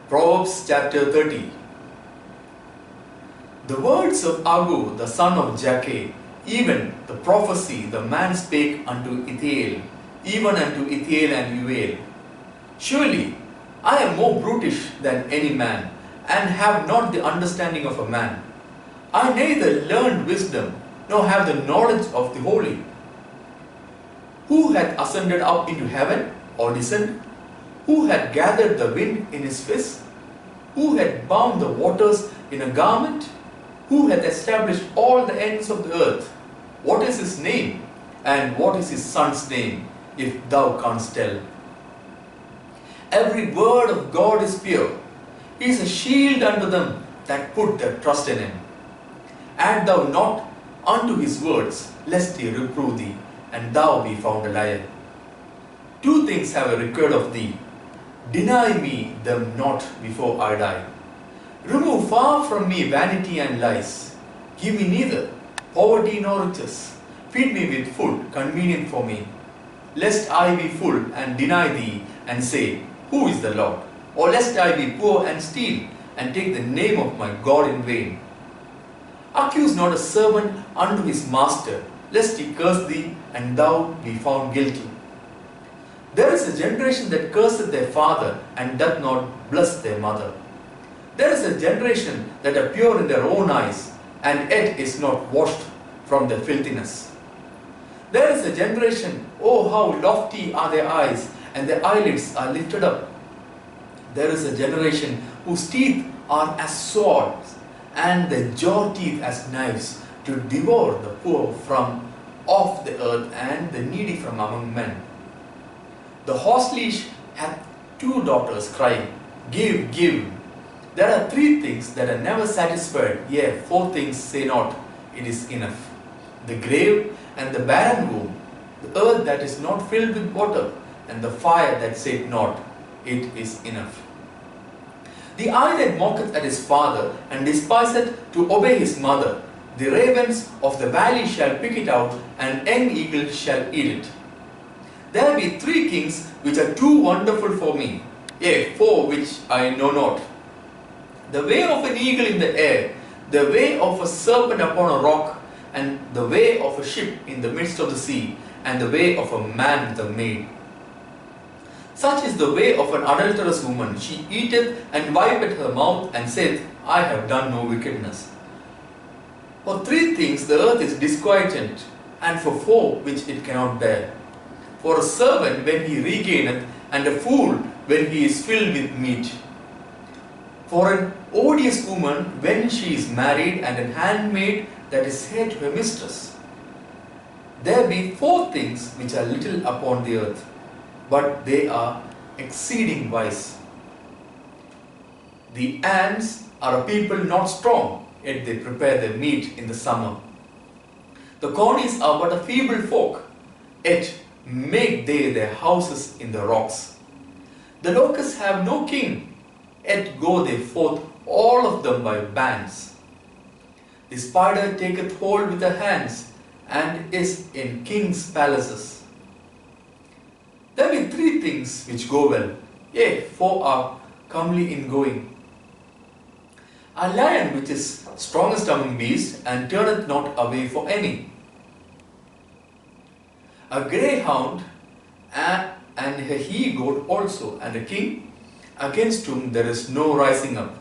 Proverbs chapter 30. The words of Agur, the son of Jakeh, even the prophecy the man spake unto Ithiel, even unto Ithiel and Ucal. Surely I am more brutish than any man, and have not the understanding of a man. I neither learned wisdom, nor have the knowledge of the holy. Who hath ascended up into heaven, or descended? Who hath gathered the wind in his fist? Who hath bound the waters in a garment? Who hath established all the ends of the earth? What is his name, and what is his son's name, if thou canst tell? Every word of God is pure. He is a shield unto them that put their trust in him. Add thou not unto his words, lest he reprove thee, and thou be found a liar. Two things have I required of thee. Deny me them not before I die. Remove far from me vanity and lies. Give me neither poverty nor riches. Feed me with food convenient for me. Lest I be full and deny thee, and say, Who is the Lord? Or lest I be poor and steal, and take the name of my God in vain. Accuse not a servant unto his master, lest he curse thee, and thou be found guilty. There is a generation that curseth their father, and doth not bless their mother. There is a generation that are pure in their own eyes, and yet is not washed from their filthiness. There is a generation, oh how lofty are their eyes, and their eyelids are lifted up. There is a generation whose teeth are as swords, and their jaw teeth as knives, to devour the poor from off the earth, and the needy from among men. The horse leash hath two daughters crying, Give, give. There are three things that are never satisfied, yea, four things say not, it is enough. The grave and the barren womb, the earth that is not filled with water, and the fire that saith not, it is enough. The eye that mocketh at his father, and despiseth to obey his mother, the ravens of the valley shall pick it out, and young eagles shall eat it. There be three kings which are too wonderful for me, yea, four which I know not. The way of an eagle in the air, the way of a serpent upon a rock, and the way of a ship in the midst of the sea, and the way of a man with a maid. Such is the way of an adulterous woman. She eateth and wipeth her mouth, and saith, I have done no wickedness. For three things the earth is disquieted, and for four which it cannot bear. For a servant when he regaineth, and a fool when he is filled with meat. For an odious woman when she is married, and an handmaid that is heir to her mistress. There be four things which are little upon the earth, but they are exceeding wise. The ants are a people not strong, yet they prepare their meat in the summer. The conies are but a feeble folk, yet make they their houses in the rocks. The locusts have no king, yet go they forth all of them by bands. The spider taketh hold with her hands, and is in kings' palaces. There be three things which go well, yea, four are comely in going. A lion which is strongest among beasts, and turneth not away for any. A greyhound, and a he-goat also, and a king, against whom there is no rising up.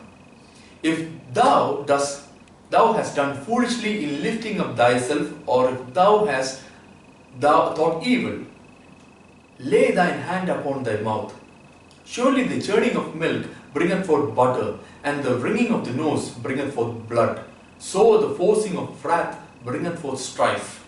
If thou hast done foolishly in lifting up thyself, or if thou hast thought evil, lay thine hand upon thy mouth. Surely the churning of milk bringeth forth butter, and the wringing of the nose bringeth forth blood. So the forcing of wrath bringeth forth strife.